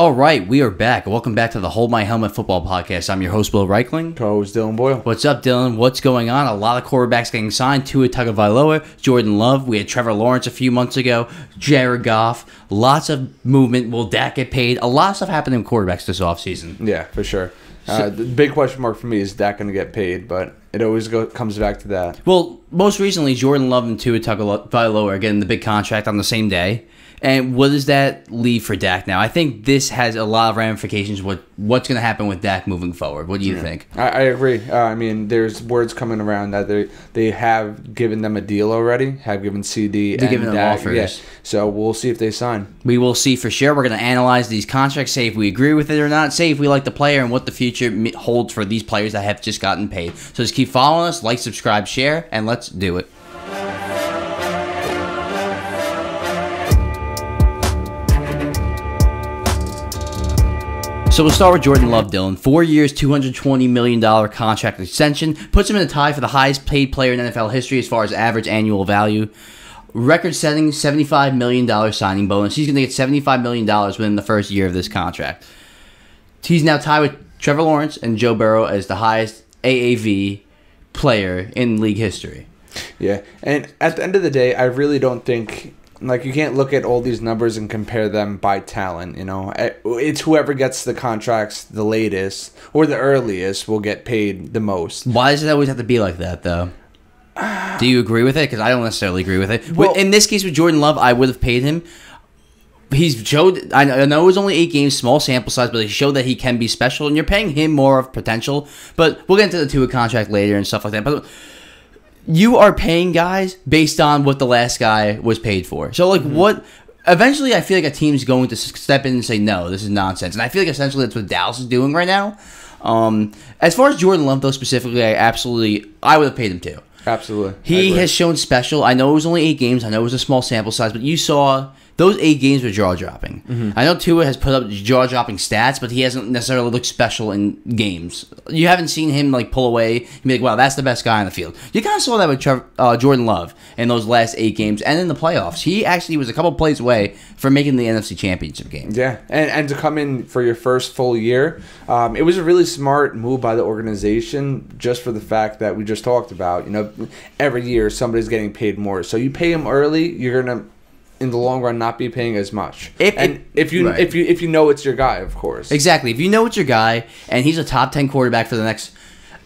All right, we are back. Welcome back to the Hold My Helmet Football Podcast. I'm your host, Will Reichling. Co-host Dylan Boyle. What's up, Dylan? What's going on? A lot of quarterbacks getting signed. Tua Tagovailoa, Jordan Love. We had Trevor Lawrence a few months ago. Jared Goff. Lots of movement. Will Dak get paid? A lot of stuff happening with quarterbacks this offseason. Yeah, for sure. The big question mark for me is Dak going to get paid, but it always comes back to that. Well, most recently, Jordan Love and Tua Tagovailoa are getting the big contract on the same day. And what does that leave for Dak now? I think this has a lot of ramifications with what's going to happen with Dak moving forward. What do you think? I agree. I mean, there's words coming around that they have given them a deal already, have given CD They're and giving them Dak. offers. Yeah. So we'll see if they sign. We will see for sure. We're going to analyze these contracts, say if we agree with it or not, say if we like the player and what the future holds for these players that have just gotten paid. So just keep following us, like, subscribe, share, and let's do it. So we'll start with Jordan Love, Dylan. 4 years, $220 million contract extension. Puts him in a tie for the highest paid player in NFL history as far as average annual value. Record-setting $75 million signing bonus. He's going to get $75 million within the first year of this contract. He's now tied with Trevor Lawrence and Joe Burrow as the highest AAV player in league history. Yeah, and at the end of the day, I really don't think... Like, you can't look at all these numbers and compare them by talent, you know. It's whoever gets the contracts the latest or the earliest will get paid the most. Why does it always have to be like that, though? Do you agree with it? Because I don't necessarily agree with it. Well, in this case with Jordan Love, I would have paid him. He's showed, I know it was only 8 games, small sample size, but he showed that he can be special, and you're paying him more of potential. But we'll get into the Tua contract later and stuff like that. But you are paying guys based on what the last guy was paid for. So, like, what... Eventually, I feel like a team's going to step in and say, no, this is nonsense. And I feel like essentially that's what Dallas is doing right now. As far as Jordan Love, though, specifically, I would have paid him too. Absolutely. He has shown special. I know it was only 8 games. I know it was a small sample size, but you saw... Those 8 games were jaw-dropping. Mm-hmm. I know Tua has put up jaw-dropping stats, but he hasn't necessarily looked special in games. You haven't seen him like pull away and be like, wow, that's the best guy on the field. You kind of saw that with Jordan Love in those last 8 games and in the playoffs. He actually was a couple plays away from making the NFC Championship game. Yeah, and to come in for your first full year, it was a really smart move by the organization just for the fact that we just talked about. You know, every year somebody's getting paid more. So you pay him early, you're going to, in the long run, not be paying as much. If you know it's your guy, of course. Exactly. If you know it's your guy and he's a top 10 quarterback for the next...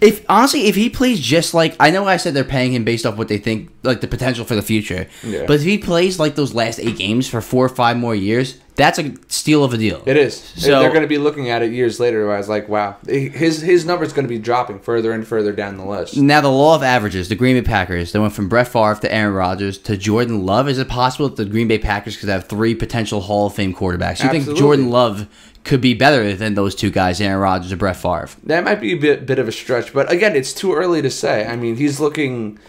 If he plays just like... I know I said they're paying him based off what they think, like the potential for the future. Yeah. But if he plays like those last 8 games for 4 or 5 more years, that's a steal of a deal. It is. So they're going to be looking at it years later where I was like, wow, his number's going to be dropping further and further down the list. Now, the law of averages, the Green Bay Packers, they went from Brett Favre to Aaron Rodgers to Jordan Love. Is it possible that the Green Bay Packers could have 3 potential Hall of Fame quarterbacks? You think Jordan Love could be better than those 2 guys, Aaron Rodgers or Brett Favre? That might be a bit of a stretch, but again, it's too early to say. I mean, he's looking...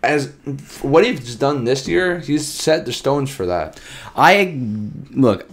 As what he's done this year, he's set the stones for that. Look,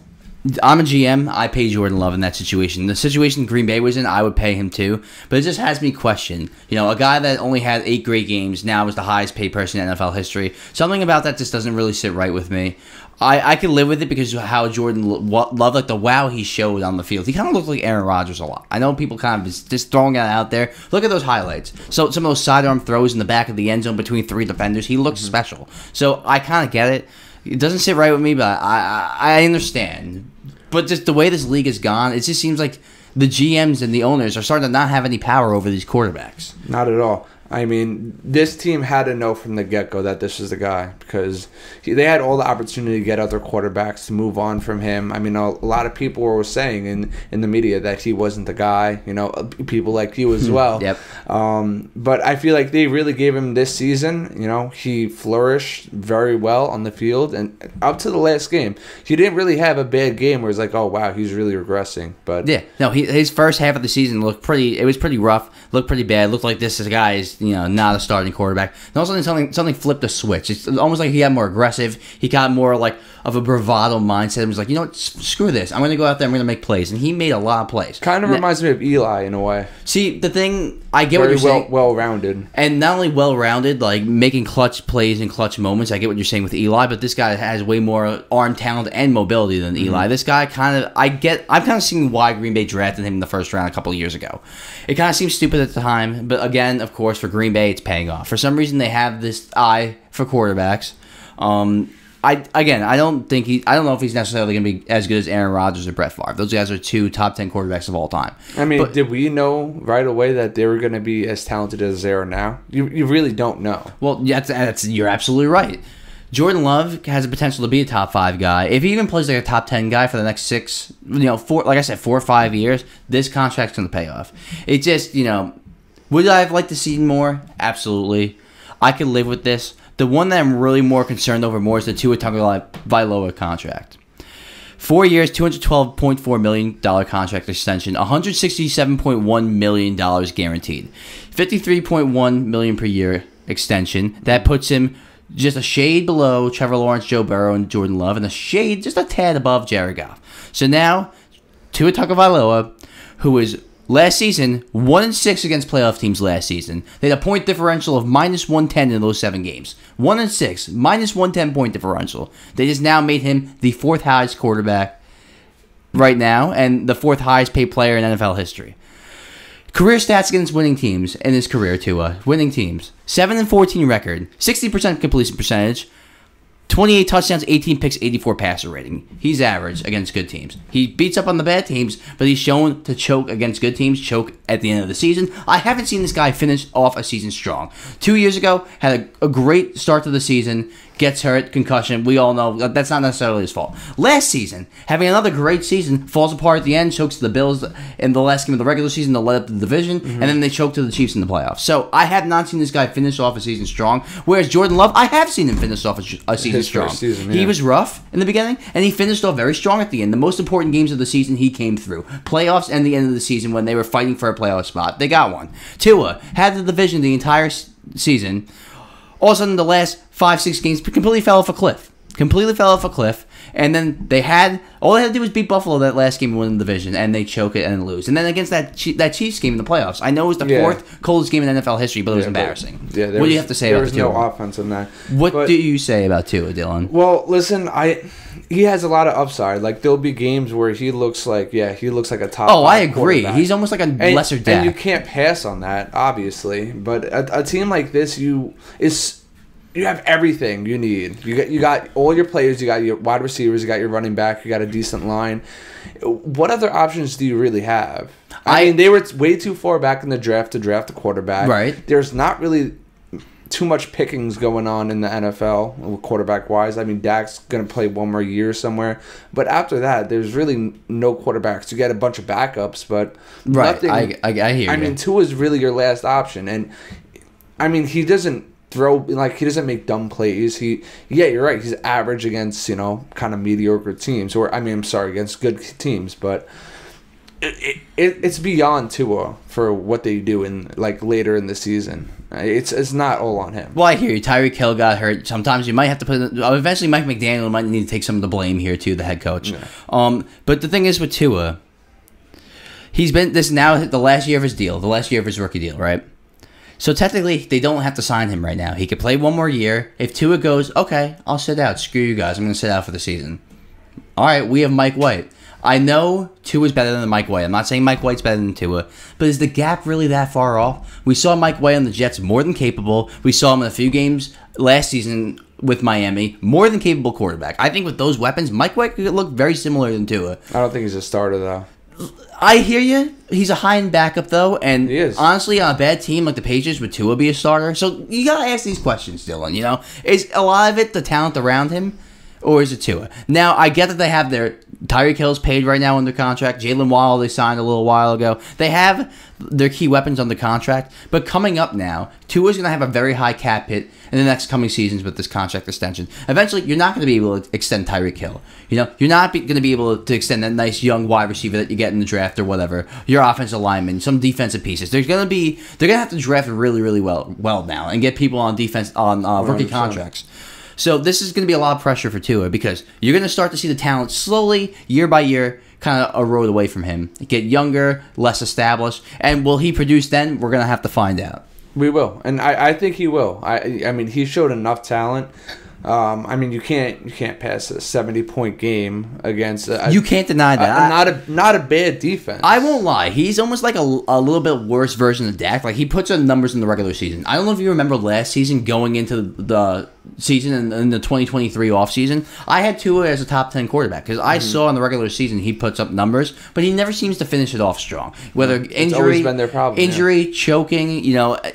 I'm a GM. I pay Jordan Love in that situation. The situation Green Bay was in, I would pay him too. But it just has me question. You know, a guy that only had 8 great games now is the highest paid person in NFL history. Something about that just doesn't really sit right with me. I can live with it because of how Jordan Love, like the wow he showed on the field. He kind of looked like Aaron Rodgers a lot. I know people kind of just throwing it out there. Look at those highlights. So some of those sidearm throws in the back of the end zone between 3 defenders, he looks special. So I kind of get it. It doesn't sit right with me, but I understand. But just the way this league has gone, it just seems like the GMs and the owners are starting to not have any power over these quarterbacks. Not at all. I mean, this team had to know from the get-go that this was the guy because they had all the opportunity to get other quarterbacks to move on from him. I mean, a lot of people were saying in the media that he wasn't the guy. You know, people like you as well. Yep. But I feel like they really gave him this season. You know, he flourished very well on the field and up to the last game. He didn't really have a bad game where it's like, oh, wow, he's really regressing. But yeah, no, his first half of the season looked pretty. It was pretty rough. Looked pretty bad. Looked like this guy is, you know, not a starting quarterback. And all of a sudden something flipped a switch. It's almost like he got more aggressive. He got more like, of a bravado mindset and was like, you know what, screw this. I'm going to go out there, I'm going to make plays. And he made a lot of plays. Kind of reminds me of Eli in a way. See, the thing, I get what you're saying. Well-rounded. And not only well-rounded, like making clutch plays and clutch moments. I get what you're saying with Eli, but this guy has way more arm talent and mobility than Eli. This guy I'm kind of seeing why Green Bay drafted him in the first round a couple of years ago. It kind of seems stupid at the time, but again, of course, for Green Bay, it's paying off. For some reason, they have this eye for quarterbacks. I don't know if he's necessarily going to be as good as Aaron Rodgers or Brett Favre. Those guys are 2 top 10 quarterbacks of all time. I mean, did we know right away that they were going to be as talented as they are now? You really don't know. Well, you're absolutely right. Jordan Love has the potential to be a top 5 guy. If he even plays like a top 10 guy for the next 4 or 5 years, this contract's going to pay off. It just, would I have liked to see more? Absolutely. I could live with this. The one that I'm really more concerned over more is the Tua Tagovailoa contract. 4 years, $212.4 million contract extension, $167.1 million guaranteed, $53.1 million per year extension. That puts him just a shade below Trevor Lawrence, Joe Burrow, and Jordan Love, and just a tad above Jared Goff. So now, Tua Tagovailoa, who is last season 1-6 against playoff teams last season. They had a point differential of -110 in those 7 games. 1-6, -110 point differential. They just now made him the 4th highest quarterback right now, and the 4th highest paid player in NFL history. Career stats against winning teams in his career, Tua. Winning teams. 7-14 record. 60% completion percentage. 28 touchdowns, 18 picks, 84 passer rating. He's average against good teams. He beats up on the bad teams, but he's shown to choke against good teams, choke at the end of the season. I haven't seen this guy finish off a season strong. 2 years ago, had a great start to the season, gets hurt, concussion. We all know that's not necessarily his fault. Last season, having another great season, falls apart at the end, chokes to the Bills in the last game of the regular season to let up the division, and then they choke to the Chiefs in the playoffs. So I have not seen this guy finish off a season strong, whereas Jordan Love, I have seen him finish off a season strong. He was rough in the beginning, and he finished off very strong at the end. The most important games of the season, he came through. Playoffs and the end of the season when they were fighting for a playoff spot. They got one. Tua had the division the entire season. All of a sudden, the last 5-6 games completely fell off a cliff. And then all they had to do was beat Buffalo that last game and win the division, and they choke it and lose. And then against that Chiefs game in the playoffs, I know it was the 4th coldest game in NFL history, but it was embarrassing. What do you have to say about Tua? There was no offense in that. What do you say about Tua, Dylan? Well, listen, he has a lot of upside. Like, there'll be games where he looks like a top. Oh, I agree. He's almost like a lesser Dak. And you can't pass on that, obviously. But a team like this, you have everything you need. You got all your players. You got your wide receivers. You got your running back. You got a decent line. What other options do you really have? I mean, they were way too far back in the draft to draft a quarterback. Right. There's not really too much pickings going on in the NFL quarterback-wise. I mean, Dak's going to play one more year somewhere. But after that, there's really no quarterbacks. You get a bunch of backups, but nothing. I hear you. I mean, Tua's really your last option. And, I mean, he doesn't he doesn't make dumb plays. You're right. He's average against, kind of mediocre teams. Against good teams. But it's beyond Tua for what they do later in the season. It's not all on him. Well, I hear you. Tyreek Hill got hurt. Sometimes you might have to eventually Mike McDaniel might need to take some of the blame here too, the head coach. Yeah. But the thing is with Tua, he's been this now the last year of his deal, the last year of his rookie deal, right? So technically, they don't have to sign him right now. He could play one more year. If Tua goes, okay, I'll sit out. Screw you guys. I'm going to sit out for the season. All right, we have Mike White. I know Tua's better than Mike White. I'm not saying Mike White's better than Tua. But is the gap really that far off? We saw Mike White on the Jets more than capable. We saw him in a few games last season with Miami. More than capable quarterback. I think with those weapons, Mike White could look very similar than Tua. I don't think he's a starter, though. I hear you. He's a high-end backup, though, and he is. Honestly, on a bad team like the Patriots, would Tua be a starter? So you gotta ask these questions, Dylan. Is a lot of it the talent around him, or is it Tua? Now, I get that they have their Tyreek Hill's paid right now under contract. Jalen Waddle they signed a little while ago. They have their key weapons under contract, but coming up now, Tua's gonna have a very high cap hit in the next coming seasons with this contract extension. Eventually, you're not going to be able to extend Tyreek Hill. You're not going to be able to extend that nice young wide receiver that you get in the draft or whatever. Your offensive lineman, some defensive pieces. They're going to have to draft really, really well now and get people on defense on rookie contracts. So this is going to be a lot of pressure for Tua because you're going to start to see the talent slowly, year by year, kind of erode away from him. Get younger, less established. And will he produce then? We're going to have to find out. We will. And I think he will. I mean, he showed enough talent. I mean, you can't pass a 70-point game against. You can't deny that. Not a bad defense. I won't lie. He's almost like a little bit worse version of Dak. Like he puts up numbers in the regular season. I don't know if you remember last season going into the season in the 2023 offseason. I had Tua as a top 10 quarterback because I saw in the regular season he puts up numbers, but he never seems to finish it off strong. Whether it's always been their problem. Choking.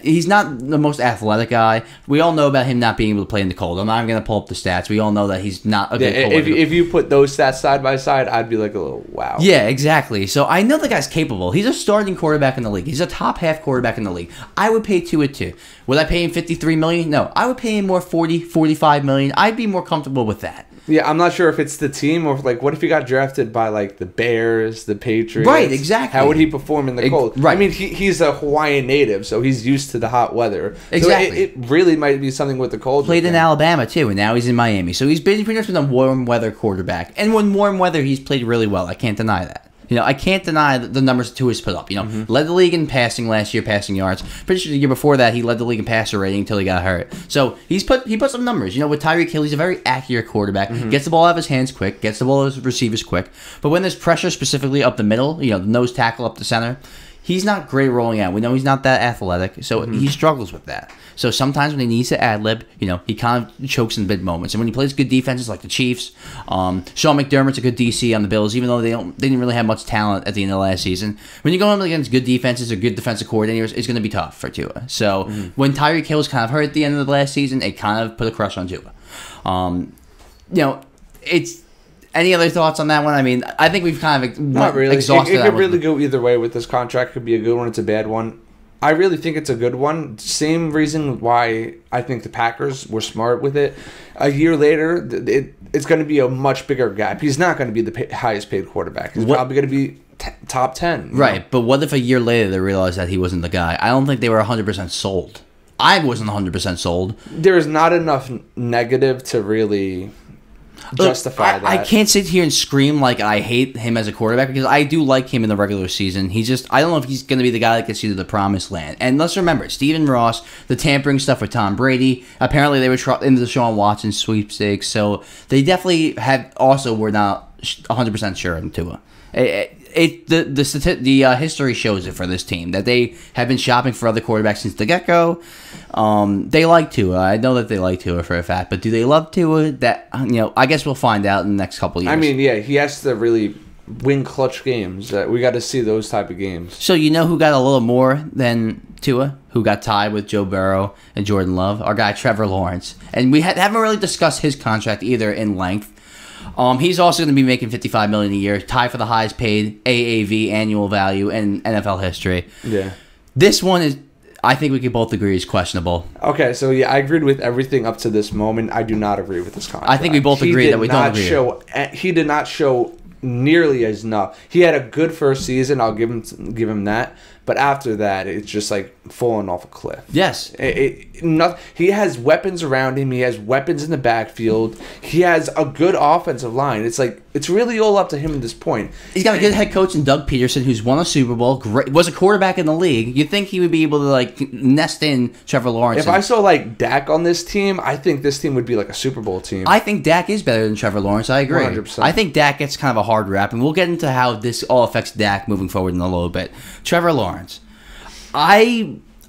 He's not the most athletic guy. We all know about him not being able to play in the cold. I'm not even going to pull up the stats. We all know that he's not a good quarterback. If you put those stats side by side, I'd be like a little wow. Yeah, exactly. So I know the guy's capable. He's a starting quarterback in the league. He's a top half quarterback in the league. I would pay Tua too. Would I pay him $53 million? No. I would pay him more $45 million. I'd be more comfortable with that. Yeah, I'm not sure if it's the team or like what if he got drafted by like the Bears, the Patriots? Right, exactly. How would he perform in the cold? Right. I mean, he's a Hawaiian native, so he's used to the hot weather. Exactly. So it really might be something with the cold. Played in Alabama too, and now he's in Miami. So he's pretty much been a warm weather quarterback. And when warm weather, he's played really well. I can't deny that. I can't deny the numbers Tua's put up. Led the league in passing last year, passing yards. Pretty sure the year before that, he led the league in passer rating until he got hurt. So he put some numbers. With Tyreek Hill, he's a very accurate quarterback. Gets the ball out of his hands quick. Gets the ball out of his receivers quick. But when there's pressure specifically up the middle, the nose tackle up the center, he's not great rolling out. We know he's not that athletic, so he struggles with that. So sometimes when he needs to ad-lib, he kind of chokes in big moments. And when he plays good defenses like the Chiefs, Sean McDermott's a good DC on the Bills, even though they didn't really have much talent at the end of last season. When you go up against good defenses or good defensive coordinators, it's going to be tough for Tua. So when Tyreek Hill was kind of hurt at the end of the last season, it kind of put a crush on Tua. It's... Any other thoughts on that one? I mean, I think we've kind of not really exhausted it could really go either way with this contract. It could be a good one, it's a bad one. I really think it's a good one. Same reason why I think the Packers were smart with it. A year later, it's going to be a much bigger gap. He's not going to be the highest paid quarterback. He's probably going to be top 10. Right, but what if a year later they realized that he wasn't the guy? I don't think they were 100% sold. I wasn't 100% sold. There is not enough negative to really... justify that. I can't sit here and scream like I hate him as a quarterback because I do like him in the regular season. I don't know if he's going to be the guy that gets you to the promised land. And let's remember, Stephen Ross, the tampering stuff with Tom Brady, apparently they were into the Deshaun Watson sweepstakes, so they definitely were not 100% sure in Tua. The history shows it for this team that they have been shopping for other quarterbacks since the get-go. They like Tua. I know that they like Tua for a fact, but do they love Tua? That I guess we'll find out in the next couple of years. I mean, yeah, he has to really win clutch games. We got to see those type of games. So who got a little more than Tua? Who got tied with Joe Burrow and Jordan Love? Our guy Trevor Lawrence, and we haven't really discussed his contract either in length. He's also going to be making $55 million a year, tied for the highest paid AAV annual value in NFL history. Yeah, this one is. I think we could both agree is questionable. Okay, so yeah, I agreed with everything up to this moment. I do not agree with this contract. I think we both agree that we don't agree. He did not show nearly as enough. He had a good first season. I'll give him that. But after that, it's just like falling off a cliff. Yes. He has weapons around him. He has weapons in the backfield. He has a good offensive line. It's really all up to him at this point. He's got a good head coach in Doug Peterson, who's won a Super Bowl, was a quarterback in the league. You'd think he would be able to nest in Trevor Lawrence. If I saw Dak on this team, I think this team would be like a Super Bowl team. I think Dak is better than Trevor Lawrence. I agree. 100%. I think Dak gets kind of a hard rap, and we'll get into how this all affects Dak moving forward in a little bit. Trevor Lawrence.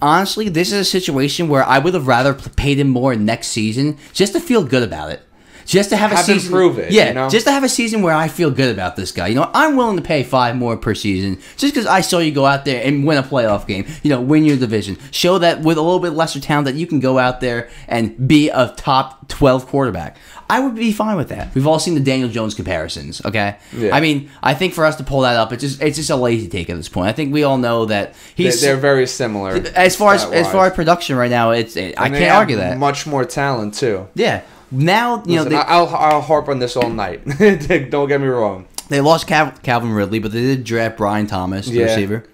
Honestly, this is a situation where I would have rather paid him more next season just to feel good about it. Just to have a season, prove it. Yeah, just to have a season where I feel good about this guy. I'm willing to pay $5 more per season just because I saw you go out there and win a playoff game. Win your division. Show that with a little bit lesser talent that you can go out there and be a top 12 quarterback. I would be fine with that. We've all seen the Daniel Jones comparisons. Okay, yeah. I mean, I think for us to pull that up, it's just a lazy take at this point. I think we all know that they're very similar. As far as production right now, I can't argue that. Much more talent too. Yeah. Now, Listen, I'll harp on this all night. Don't get me wrong. They lost Calvin Ridley, but they did draft Brian Thomas, the receiver.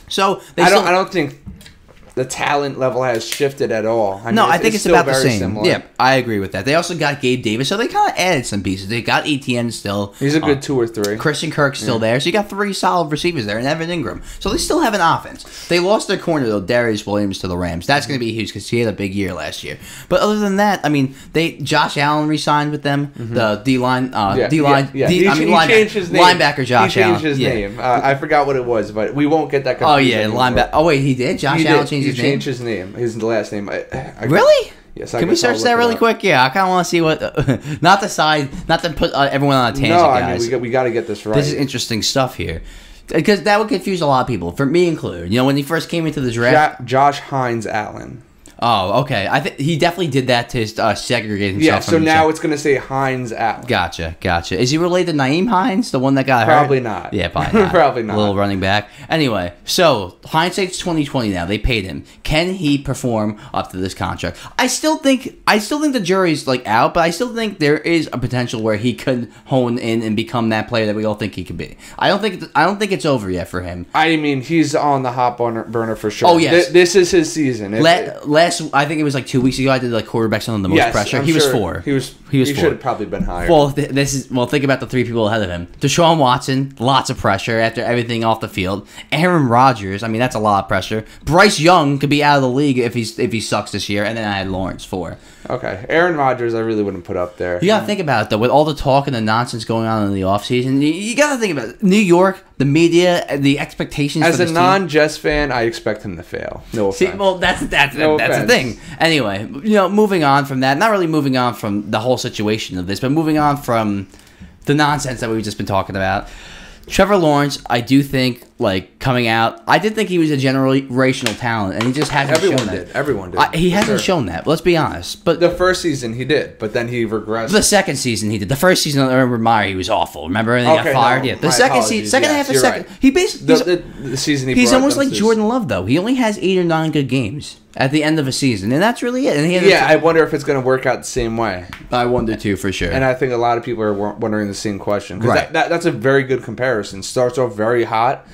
So I don't think the talent level has shifted at all. I No, mean, I think it's still about the very same. similar. Yeah, I agree with that. They also got Gabe Davis, so they kind of added some pieces. They got ETN still. He's a good 2 or 3. Christian Kirk's still there, so you got 3 solid receivers there, and Evan Ingram. So they still have an offense. They lost their corner, though, Darius Williams, to the Rams. That's going to be huge because he had a big year last year. But other than that, I mean, Josh Allen re-signed with them. The D-line, He changed his name. Linebacker Josh Allen. He changed his name. I forgot what it was, but we won't get that confused. Oh, yeah, linebacker. Oh, wait, he did? Josh Allen changed his name? He changed his name. His last name. Really? Yes. Can we search that really quick? Yeah, I kind of want to see what. Not to put everyone on a tangent, guys. We got to get this right. This is interesting stuff here. Because that would confuse a lot of people, for me included. You know, when he first came into the draft. Josh Hines Allen. Oh, okay. I think he definitely did that to segregate himself. Yeah, so now it's going to say Hines Allen. Gotcha. Is he related to Naeem Hines, the one that got hurt? Probably not. Yeah, probably not. Probably not. Little running back. Anyway, so hindsight's 2020 now. They paid him. Can he perform up to this contract? I still think the jury's like out, but I still think there is a potential where he could hone in and become that player that we all think he could be. I don't think it's over yet for him. I mean, he's on the hot burner for sure. Oh yes, this is his season. I think it was like 2 weeks ago. I did like quarterbacks on the most pressure. He was 4. He was 4. Should have probably been higher. Well, think about the 3 people ahead of him. Deshaun Watson, lots of pressure after everything off the field. Aaron Rodgers, I mean that's a lot of pressure. Bryce Young could be out of the league if he sucks this year. And then I had Lawrence 4. Okay, Aaron Rodgers, I really wouldn't put up there. You gotta think about it though, with all the talk and the nonsense going on in the offseason. You gotta think about it. New York, the media, the expectations. As a non-Jets fan, I expect him to fail. No offense. See, well, that's the thing. Anyway, moving on from that. Not really moving on from the whole situation of this, but moving on from the nonsense that we've just been talking about. Trevor Lawrence, I do think, coming out, I did think he was a generational talent, and he just hasn't shown that. Everyone did. He hasn't shown that. Let's be honest. But the first season he did, but then he regressed. The second season he did. The first season, I remember Meyer, he was awful. Remember, and he got fired. Yeah. The second half of second, he basically the season he's almost like Jordan Love though. He only has 8 or 9 good games at the end of a season, and that's really it. And I wonder if it's going to work out the same way. I wonder too, for sure. And I think a lot of people are wondering the same question. Right. That's a very good comparison. Starts off very hot.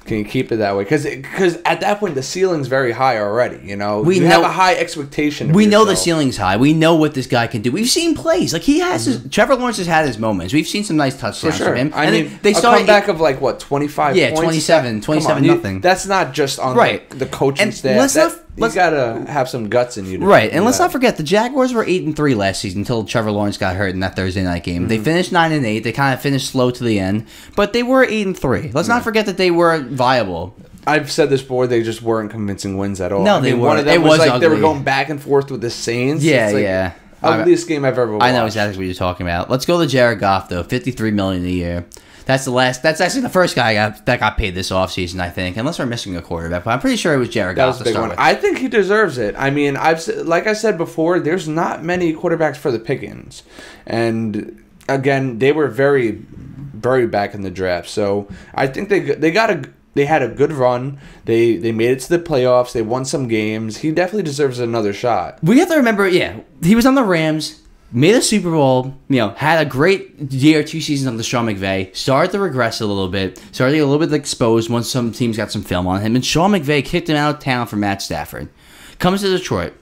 Can you keep it that way? Because at that point, the ceiling's very high already. You know, you have a high expectation. We know the ceiling's high. We know what this guy can do. We've seen plays. Like, he has Trevor Lawrence has had his moments. We've seen some nice touchdowns from him. I mean, they started a comeback of 25 points? 27 nothing. That's not just on the coaching staff. You gotta have some guts in you. Right, and let's not forget the Jaguars were 8-3 last season until Trevor Lawrence got hurt in that Thursday night game. Mm-hmm. They finished 9-8. They kind of finished slow to the end, but they were 8-3. Let's not forget that they were viable. I've said this before. They just weren't convincing wins at all. No, they weren't. One of them was they were going back and forth with the Saints. Yeah. Ugliest game I've ever watched. I know exactly what you're talking about. Let's go to Jared Goff though. $53 million a year. That's actually the first guy that got paid this offseason, I think. Unless we're missing a quarterback. But I'm pretty sure it was Jared Goff to start with. I think he deserves it. I mean, like I said before, there's not many quarterbacks for the pickings. And, again, they were very, very back in the draft. So, I think they had a good run. They made it to the playoffs. They won some games. He definitely deserves another shot. We have to remember, he was on the Rams. Made a Super Bowl, had a great year, 2 seasons under Sean McVay, started to regress a little bit, started to get a little bit exposed once some teams got some film on him, and Sean McVay kicked him out of town for Matt Stafford. Comes to Detroit.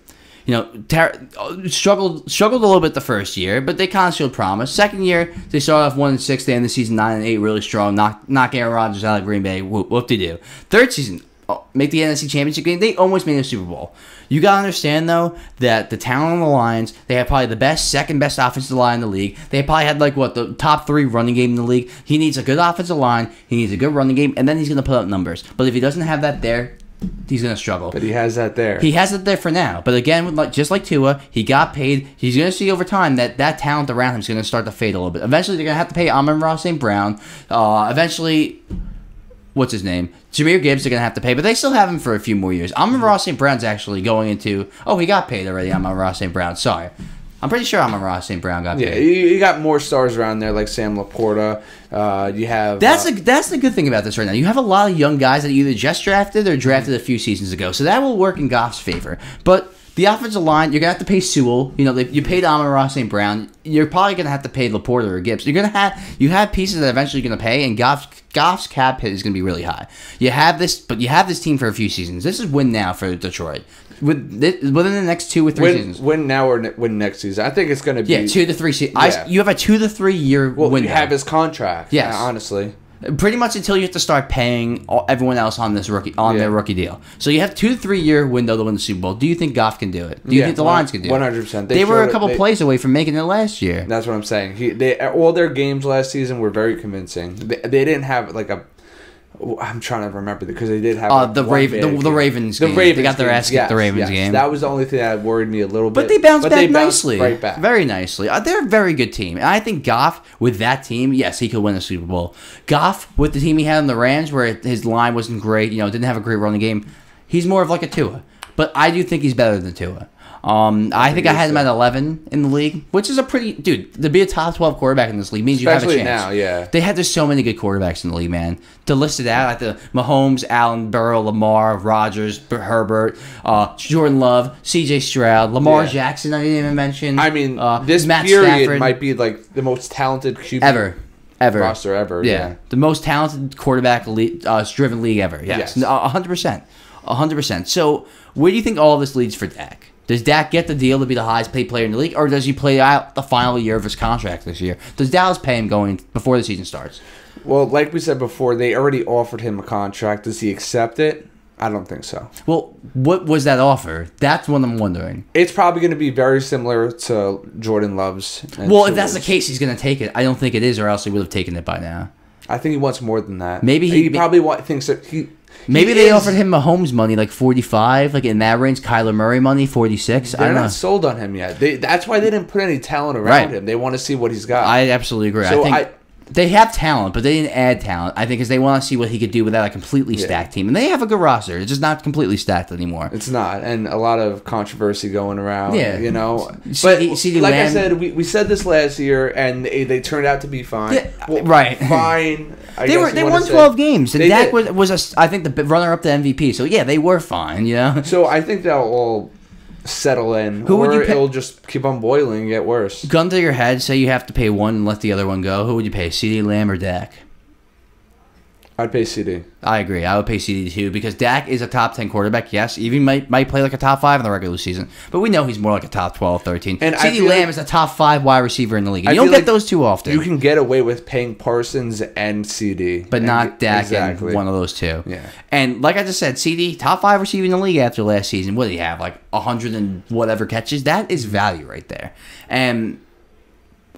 Struggled a little bit the first year, but they kind of showed promise. Second year, they started off 1-6, they end the season 9-8, really strong, knock Aaron Rodgers out of Green Bay, whoop-de-doo. Third season, make the NFC Championship game, they almost made a Super Bowl. You got to understand, though, that the talent on the Lions, they have probably the second best offensive line in the league. They probably had, the top 3 running game in the league. He needs a good offensive line. He needs a good running game, and then he's going to put up numbers. But if he doesn't have that there, he's going to struggle. But he has that there. He has it there for now. But again, just like Tua, he got paid. He's going to see over time that talent around him is going to start to fade a little bit. Eventually, they're going to have to pay Amon-Ra St. Brown. Eventually, what's his name? Jahmyr Gibbs are going to have to pay, but they still have him for a few more years. Amon-Ra St. Brown's actually going into... Oh, he got paid already, Amon-Ra St. Brown. Sorry. I'm pretty sure Amon-Ra St. Brown got paid. Yeah, you got more stars around there like Sam Laporta. You have... That's the good thing about this right now. You have a lot of young guys that either just drafted or drafted a few seasons ago, so that will work in Goff's favor. But The offensive line, you're gonna have to pay Sewell. You know, you paid Amon-Ra St. Brown. You're probably gonna have to pay Laporta or Gibbs. You have pieces that are eventually gonna pay, and Goff's cap hit is gonna be really high. You have this team for a few seasons. This is win now for Detroit. Within the next 2 or 3 seasons. Win now or win next season. I think it's going to be 2 to 3 seasons. Yeah. You have a 2 to 3 year window. You have his contract. Yes, honestly. Pretty much until you have to start paying everyone else on their rookie deal. So you have 2 to 3 year window to win the Super Bowl. Do you think Goff can do it? Do you think the Lions can do it? 100%. They were a couple plays away from making it last year. That's what I'm saying. All their games last season were very convincing. They didn't have like a. I'm trying to remember because they did have the Ravens game. They got their ass kicked the Ravens game. That was the only thing that worried me a little bit. But they bounced back nicely. Right back. Very nicely. They're a very good team. And I think Goff, with that team, yes, he could win a Super Bowl. Goff, with the team he had in the Rams, where his line wasn't great, didn't have a great running game, he's more of like a Tua. But I do think he's better than Tua. I think I had him at 11 in the league, which is a pretty... Dude, to be a top 12 quarterback in this league means especially you have a chance. Now, yeah. There's so many good quarterbacks in the league, man. To list it out, like the Mahomes, Allen, Burrow, Lamar, Rodgers, Herbert, Jordan Love, C.J. Stroud, Lamar Jackson, I didn't even mention. I mean, this Matt period Stafford. might be like the most talented QB ever roster ever. Yeah. The most talented quarterback driven league ever. Yes. 100%. 100%. So, where do you think all this leads for Dak? Does Dak get the deal to be the highest paid player in the league, or does he play out the final year of his contract this year? Does Dallas pay him going before the season starts? Well, like we said before, they already offered him a contract. Does he accept it? I don't think so. Well, what was that offer? That's what I'm wondering. It's probably going to be very similar to Jordan Love's. Well, if that's the case, he's going to take it. I don't think it is, or else he would have taken it by now. I think he wants more than that. Maybe he probably thinks that he. Maybe they offered him Mahomes money, like 45, like in that range. Kyler Murray money, 46. They're not sold on him yet. That's why they didn't put any talent around him. They want to see what he's got. I absolutely agree. So I think they have talent, but they didn't add talent. I think because they want to see what he could do without a completely stacked team. And they have a good roster. It's just not completely stacked anymore. It's not. And a lot of controversy going around. Yeah. But like I said, we said this last year, and they turned out to be fine. Yeah, right. Fine. They won 12 games, and Dak was I think the runner-up to MVP. So yeah, they were fine. So I think they'll all settle in, or it'll just keep on boiling and get worse. Gun to your head, say you have to pay one and let the other one go. Who would you pay, CeeDee Lamb or Dak? I'd pay CD. I agree. I would pay CD too because Dak is a top 10 quarterback. Yes, even might play like a top 5 in the regular season, but we know he's more like a top 12, 13. And CeeDee Lamb is a top 5 wide receiver in the league. You don't get those too often. You can get away with paying Parsons and CD, but not Dak and one of those two. Yeah. And like I just said, CD top 5 receiver in the league after last season. What did he have? Like 100 and whatever catches. That is value right there. And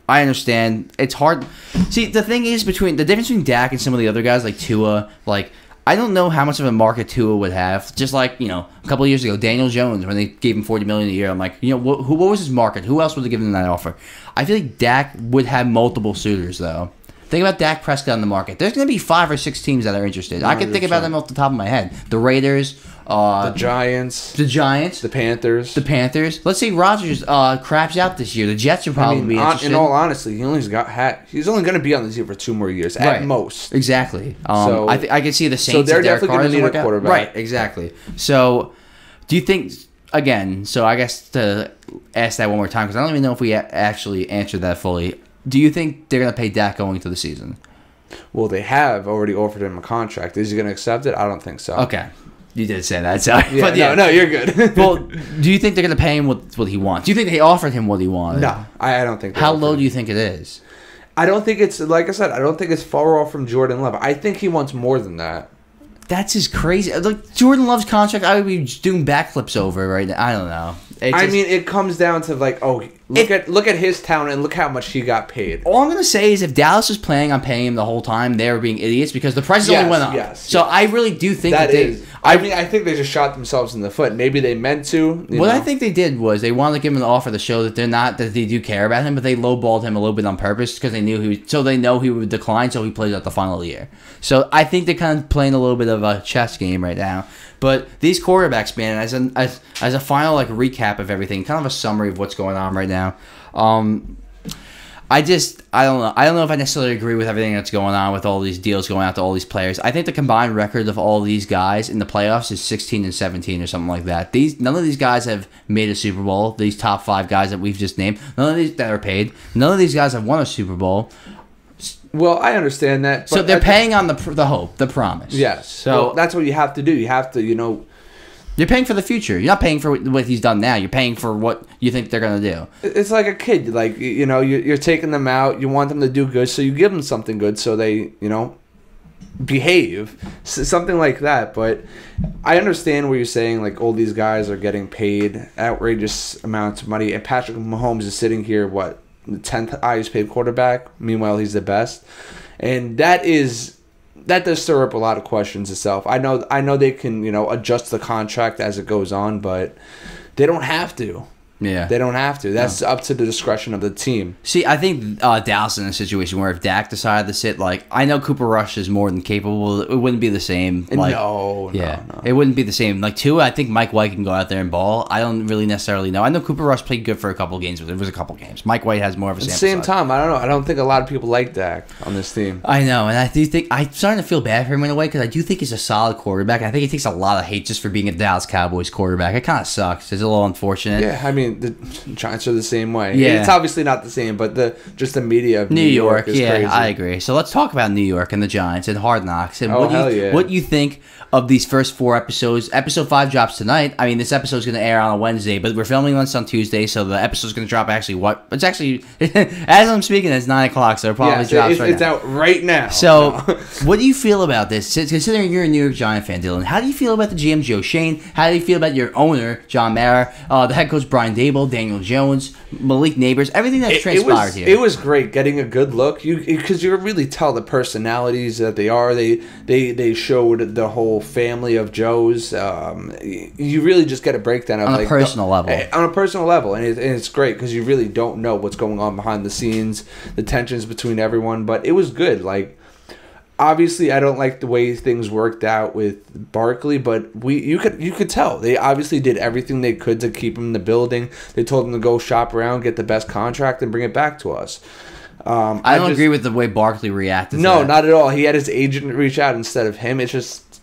I understand. It's hard. See, the thing is, the difference between Dak and some of the other guys like Tua, I don't know how much of a market Tua would have. Just like, a couple of years ago, Daniel Jones, when they gave him $40 million a year, I'm like, what was his market? Who else would have given him that offer? I feel like Dak would have multiple suitors, though. Think about Dak Prescott on the market. There's going to be 5 or 6 teams that are interested. 100%. I can think about them off the top of my head. The Raiders, the Giants, the Panthers. Let's say Rodgers craps out this year. The Jets are probably be interested. In all honesty, he's only going to be on the team for 2 more years at most. Exactly. So I can see the Saints. So they're definitely going to need a quarterback. Right. Exactly. So, do you think again? So I guess to ask that one more time because I don't even know if we actually answered that fully. Do you think they're going to pay Dak going into the season? Well, they have already offered him a contract. Is he going to accept it? I don't think so. Okay. You did say that, sorry. Yeah, but no, you're good. Well, do you think they're going to pay him what he wants? Do you think they offered him what he wanted? No, I don't think. How low do you think it is? I don't think it's, like I said, I don't think it's far off from Jordan Love. I think he wants more than that. That's just crazy. Like Jordan Love's contract, I would be doing backflips over right now. I don't know. It comes down to look at his talent and look how much he got paid. All I'm gonna say is if Dallas was planning on paying him the whole time, they were being idiots because the prices only went up. Yes. I really do think that is. I think they just shot themselves in the foot. Maybe they meant to. I think they did was they wanted to give him an offer to show that they do care about him, but they lowballed him a little bit on purpose because they know he would decline, so he plays out the final year. So I think they're kind of playing a little bit of a chess game right now. But these quarterbacks, man, as a final recap of everything, kind of a summary of what's going on right now. I don't know. I don't know if I necessarily agree with everything that's going on with all these deals going out to all these players. I think the combined record of all these guys in the playoffs is 16-17 or something like that. None of these guys have made a Super Bowl. These top 5 guys that we've just named, none of these that are paid. None of these guys have won a Super Bowl. Well, I understand that. So they're paying on the hope, the promise. Yes. So that's what you have to do. You have to, you're paying for the future. You're not paying for what he's done now. You're paying for what you think they're going to do. It's like a kid. Like, you're taking them out. You want them to do good, so you give them something good so they, behave. Something like that. But I understand what you're saying. Like, all these guys are getting paid outrageous amounts of money. And Patrick Mahomes is sitting here, the 10th highest paid quarterback. Meanwhile, he's the best. And that does stir up a lot of questions itself. I know they can, adjust the contract as it goes on, but they don't have to. Yeah. They don't have to. That's up to the discretion of the team. See, I think Dallas is in a situation where if Dak decided to sit, I know Cooper Rush is more than capable. It wouldn't be the same. No. It wouldn't be the same. Tua, I think Mike White can go out there and ball. I don't really necessarily know. I know Cooper Rush played good for a couple games, but it was a couple games. Mike White has more of a sample At the same size. time, I don't know. I don't think a lot of people like Dak on this team. I know, and I do think I'm starting to feel bad for him in a way because I do think he's a solid quarterback. I think he takes a lot of hate just for being a Dallas Cowboys quarterback. It kind of sucks. It's a little unfortunate. Yeah, I mean, the Giants are the same way. Yeah. It's obviously not the same, but the media of New York is crazy. I agree. So let's talk about New York and the Giants and Hard Knocks and yeah. what you think of these first 4 episodes. Episode 5 drops tonight. I mean, this episode is going to air on a Wednesday, but we're filming this on Tuesday, so the episode is going to drop it's actually, as I'm speaking, it's 9 o'clock, so it probably drops right now. It's out right now. So, what do you feel about this? Considering you're a New York Giant fan, Dylan, how do you feel about the GM, Joe Shane? How do you feel about your owner, John Mara, the head coach, Brian Dable, Daniel Jones, Malik Neighbors, everything that's transpired here? It was great getting a good look, because you really tell the personalities that they are. They showed the whole family of Joe's. You really just get a breakdown of on a personal level. On a personal level, and it's great because you really don't know what's going on behind the scenes, the tensions between everyone. But it was good. Obviously, I don't like the way things worked out with Barkley, but you could tell they obviously did everything they could to keep him in the building. They told him to go shop around, get the best contract, and bring it back to us. I don't agree with the way Barkley reacted. No, not at all. He had his agent reach out instead of him. It's just,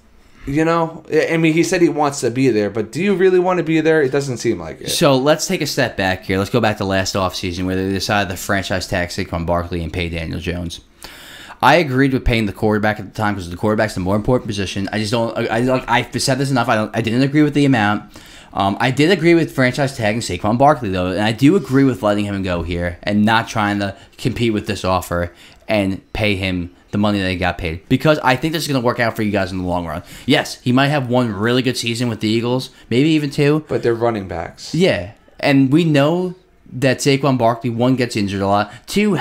I mean, he said he wants to be there, but do you really want to be there? It doesn't seem like it. So let's take a step back here. Let's go back to last offseason where they decided to franchise tag Saquon Barkley and pay Daniel Jones. I agreed with paying the quarterback at the time because the quarterback's the more important position. I just don't. I've said this enough. I didn't agree with the amount. I did agree with franchise tagging Saquon Barkley though, and I do agree with letting him go here and not trying to compete with this offer and pay him the money that he got paid, because I think this is going to work out for you guys in the long run. Yes, he might have one really good season with the Eagles, maybe even 2. But they're running backs. Yeah, and we know that Saquon Barkley, 1, gets injured a lot, 2,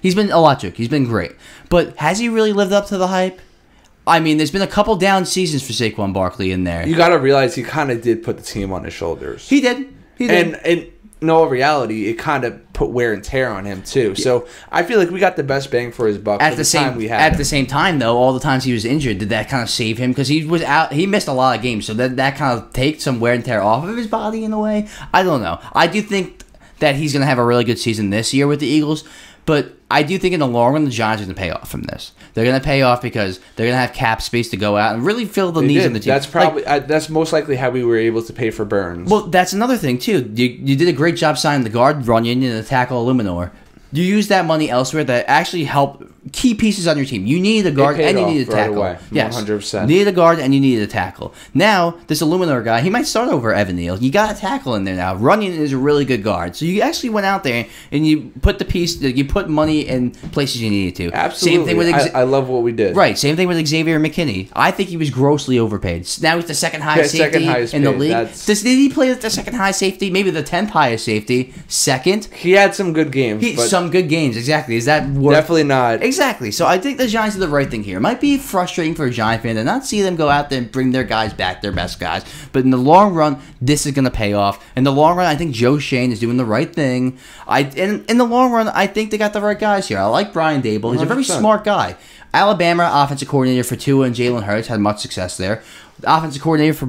he's been electric, he's been great. But has he really lived up to the hype? I mean, there's been a couple down seasons for Saquon Barkley in there. You got to realize he kind of did put the team on his shoulders. He did. And in all reality, it kind of put wear and tear on him too. Yeah. So I feel like we got the best bang for his buck at the time we had. At the same time, though, all the times he was injured, did that kind of save him? Because he was out, he missed a lot of games, so that kind of takes some wear and tear off of his body in a way. I don't know. I do think that he's going to have a really good season this year with the Eagles, but I do think in the long run, the Giants are going to pay off from this. They're going to pay off because they're going to have cap space to go out and really fill the needs of the team. That's probably that's most likely how we were able to pay for Burns. Well, that's another thing too. You did a great job signing the guard Runyon and the tackle Illuminor. You use that money elsewhere that actually help key pieces on your team. You need a guard and you need a tackle. Right away. Yes, 100%. You need a guard and you need a tackle. Now, this Illuminor guy, he might start over Evan Neal. You got a tackle in there now. Runyon is a really good guard. So you actually went out there and you put you put money in places you needed to. Absolutely. Same thing with I love what we did. Right. Same thing with Xavier McKinney. I think he was grossly overpaid. Now he's the second highest safety in the league. Did he play the second highest safety? Maybe the 10th highest safety. Second. He had some good games. Some good games. Exactly. Is that worth... Definitely not. Exactly. So I think the Giants did the right thing here. It might be frustrating for a Giant fan to not see them go out there and bring their guys back, their best guys. But in the long run, this is going to pay off. In the long run, I think Joe Shane is doing the right thing. In the long run, I think they got the right guys here. I like Brian Dable. He's 100%. A very smart guy. Alabama offensive coordinator for Tua and Jalen Hurts had much success there. The offensive coordinator for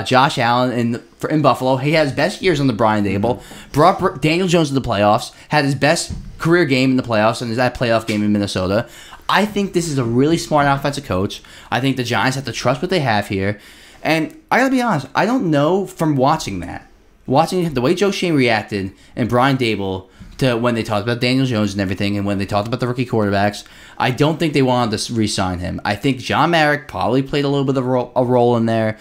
Josh Allen in Buffalo. He had his best years under Brian Dable. Brought Daniel Jones to the playoffs. Had his best career game in the playoffs and that playoff game in Minnesota. I think this is a really smart offensive coach. I think the Giants have to trust what they have here. And I got to be honest, I don't know from watching the way Joe Shane reacted and Brian Dable to when they talked about Daniel Jones and everything, and when they talked about the rookie quarterbacks, I don't think they wanted to re-sign him. I think John Merrick probably played a little bit of a role in there.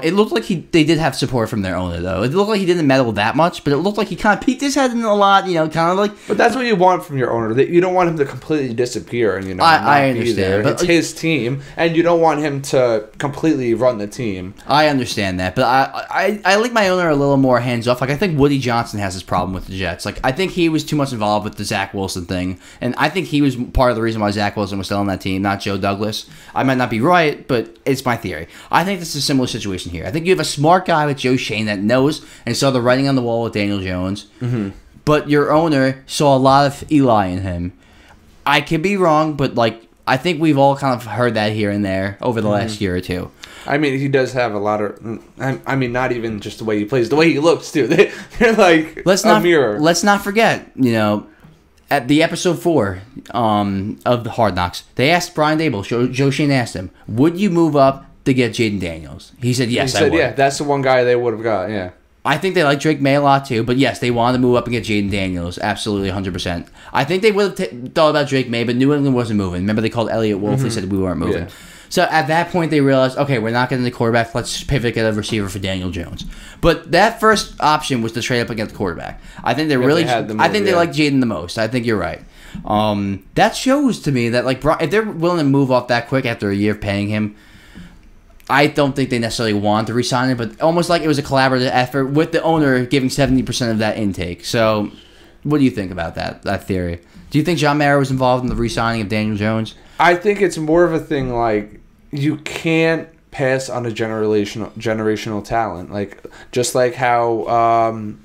It looked like they did have support from their owner, though. It looked like he didn't meddle that much, but it looked like he kind of peeked his head in a lot, kind of like... But that's what you want from your owner. You don't want him to completely disappear and, I not be understand, there. but it's his team, and you don't want him to completely run the team. I understand that, but I like my owner a little more hands-off. Like, I think Woody Johnson has this problem with the Jets. Like, I think he was too much involved with the Zach Wilson thing, and I think he was part of the reason why Zach Wilson was still on that team, not Joe Douglas. I might not be right, but it's my theory. I think this is a similar situation here. I think you have a smart guy with Joe Shane that knows and saw the writing on the wall with Daniel Jones, but your owner saw a lot of Eli in him. I could be wrong, but I think we've all kind of heard that here and there over the last year or two. I mean, he does have a lot of... I mean, not even just the way he plays, the way he looks, too. They're like a mirror. Let's not forget, at the episode 4 of the Hard Knocks, they asked Brian Dable, Joe Shane asked him, would you move up to get Jaden Daniels? He said, yes, I would. Yeah, that's the one guy they would have got, yeah. I think they like Drake May a lot, too, but yes, they wanted to move up and get Jaden Daniels, absolutely, 100%. I think they would have thought about Drake May, but New England wasn't moving. Remember, they called Elliott Wolf, they said we weren't moving. Yeah. So at that point, they realized, okay, we're not getting the quarterback. Let's pivot, get a receiver for Daniel Jones. But that first option was to trade up and get the quarterback. I think they really, they like Jaden the most. I think you're right. That shows to me that if they're willing to move off that quick after a year of paying him, I don't think they necessarily want to re-sign him, but almost like it was a collaborative effort with the owner giving 70% of that intake. So, what do you think about that theory? Do you think John Mara was involved in the re-signing of Daniel Jones? I think it's more of a thing like you can't pass on a generational talent, just like how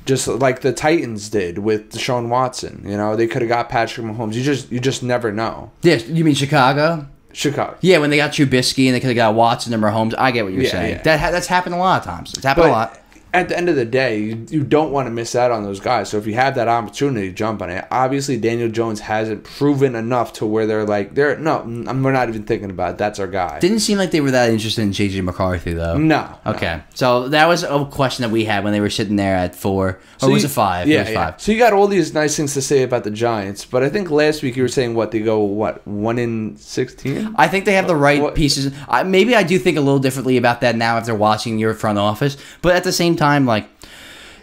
just like the Titans did with Deshaun Watson. They could have got Patrick Mahomes. You just never know. Yes, you mean Chicago? Chicago. Yeah, when they got Trubisky and they could have got Watson and Mahomes. I get what you're saying. Yeah. That's happened a lot of times. It's happened a lot. At the end of the day, you don't want to miss out on those guys. So if you have that opportunity, jump on it. Obviously, Daniel Jones hasn't proven enough to where we're not even thinking about it. That's our guy. Didn't seem like they were that interested in J.J. McCarthy, though. No. Okay. So that was a question that we had when they were sitting there at 4. Or was it 5? Yeah, it was 5. So you got all these nice things to say about the Giants, but I think last week you were saying they go 1-16? I think they have the right pieces. Maybe I do think a little differently about that now after watching your front office, but at the same time,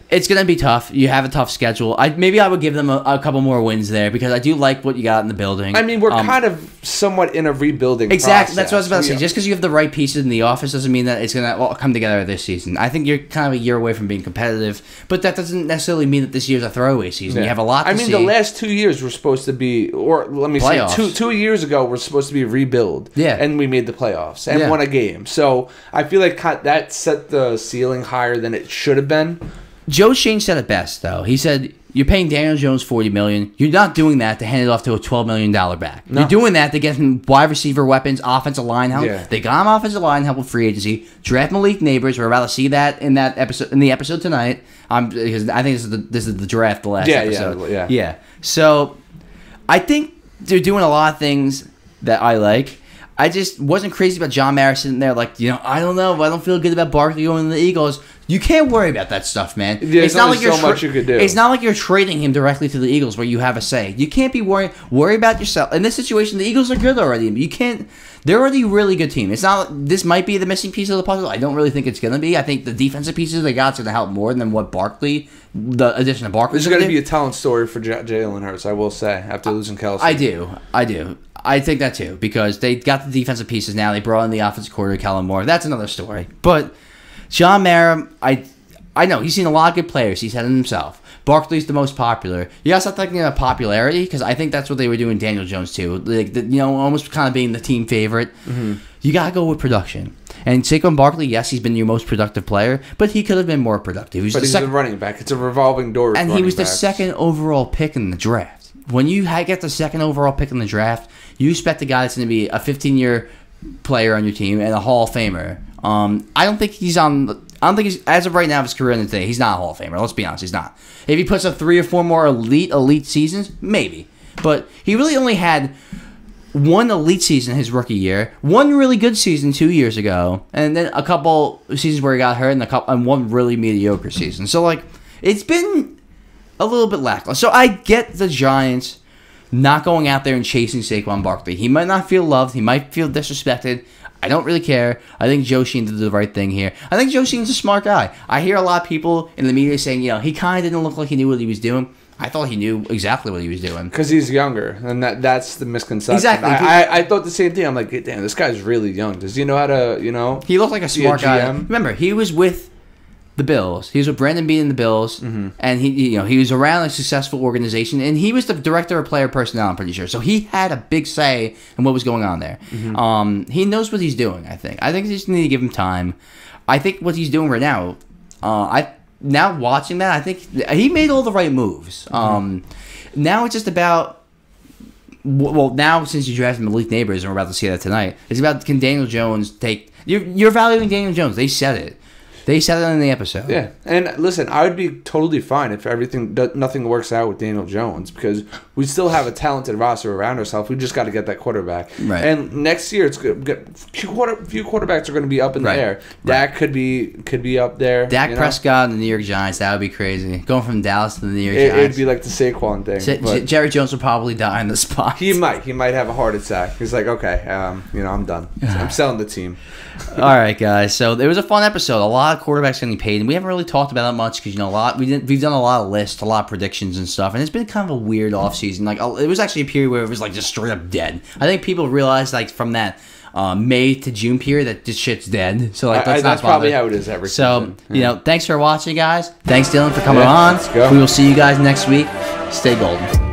it's going to be tough. You have a tough schedule. Maybe I would give them a couple more wins there because I do like what you got in the building. I mean, we're kind of somewhat in a rebuilding Exactly. process. That's what I was about to say. Just because you have the right pieces in the office doesn't mean that it's going to all come together this season. I think you're kind of a year away from being competitive, but that doesn't necessarily mean that this year's a throwaway season. Yeah. You have a lot to see. the last 2 years were supposed to be, or let me playoffs. say, 2 years ago we're supposed to be rebuild. Yeah. And we made the playoffs and won a game. So I feel like that set the ceiling higher than it should have been. Joe Shane said it best, though. He said, you're paying Daniel Jones $40 million. You're not doing that to hand it off to a $12 million back. No. You're doing that to get him wide receiver weapons, offensive line help. Yeah. They got him offensive line help with free agency. Draft Malik Neighbors. We're about to see that in the episode tonight. Because I think this is the draft, the last episode. Yeah. So I think they're doing a lot of things that I like. I just wasn't crazy about John Mara sitting there I don't know. I don't feel good about Barkley going to the Eagles. You can't worry about that stuff, man. Yeah, it's not like so much you could do. It's not like you're trading him directly to the Eagles where you have a say. You can't be worry about yourself. In this situation, the Eagles are good already. You can't. They're already a really good team. It's not. This might be the missing piece of the puzzle. I don't really think it's going to be. I think the defensive pieces they got is going to help more than what the addition of Barkley. This is going to be a talent story for Jalen Hurts, I will say, after losing Kelsey. I do. I think that too, because they got the defensive pieces now. They brought in the offensive coordinator, Kellen Moore. That's another story. But John Mara, I know he's seen a lot of good players. He's had it himself. Barkley's the most popular. You gotta stop thinking about popularity, because I think that's what they were doing Daniel Jones too. Almost kind of being the team favorite. Mm-hmm. You gotta go with production. And Saquon Barkley, yes, he's been your most productive player, but he could have been more productive. He's a running back. It's a revolving door. And he was the second overall pick in the draft. When you get the second overall pick in the draft, you expect a guy that's going to be a 15-year player on your team and a Hall of Famer. I don't think he's on I don't think he's, as of right now of his career in the day, he's not a Hall of Famer. Let's be honest, he's not. If he puts up 3 or 4 more elite seasons, maybe. But he really only had one elite season his rookie year, one really good season 2 years ago, and then a couple seasons where he got hurt, and one really mediocre season. So, like, it's been a little bit lackluster. So I get the Giants not going out there and chasing Saquon Barkley. He might not feel loved. He might feel disrespected. I don't really care. I think Joe Sheen did the right thing here. I think Joe Sheen's a smart guy. I hear a lot of people in the media saying, he kind of didn't look like he knew what he was doing. I thought he knew exactly what he was doing. Because he's younger, and that's the misconception. Exactly. I thought the same thing. I'm like, damn, this guy's really young. Does he know how to, He looked like a smart guy. Remember, he was with the Bills. He was with Brandon Beane and the Bills, and he was around a successful organization, and he was the director of player personnel, I'm pretty sure. So he had a big say in what was going on there. He knows what he's doing, I think. I think they just need to give him time. I think what he's doing right now, now watching that, I think he made all the right moves. Now it's just about, now since you drafted Malik Neighbors, and we're about to see that tonight, it's about, can Daniel Jones take, you're valuing Daniel Jones. They said it. They said it in the episode. Yeah, and listen, I would be totally fine if nothing works out with Daniel Jones, because we still have a talented roster around ourselves. We just got to get that quarterback. Right. And next year, it's good. Few quarterbacks are going to be up in the air. Dak could be up there. Dak Prescott and the New York Giants, that would be crazy. Going from Dallas to the New York Giants. It'd be like the Saquon thing. Jerry Jones will probably die on the spot. He might have a heart attack. He's like, okay, I'm done. I'm selling the team. All right, guys. So it was a fun episode. A lot of quarterbacks getting paid, and we haven't really talked about that much because we've done a lot of lists, a lot of predictions and stuff, and it's been kind of a weird offseason. Like, it was actually a period where it was like just straight up dead. I think people realized, like, from that May to June period that this shit's dead. So like, that's probably how it is every season. So thanks for watching, guys. Thanks, Dylan, for coming on. Let's go. We will see you guys next week. Stay golden.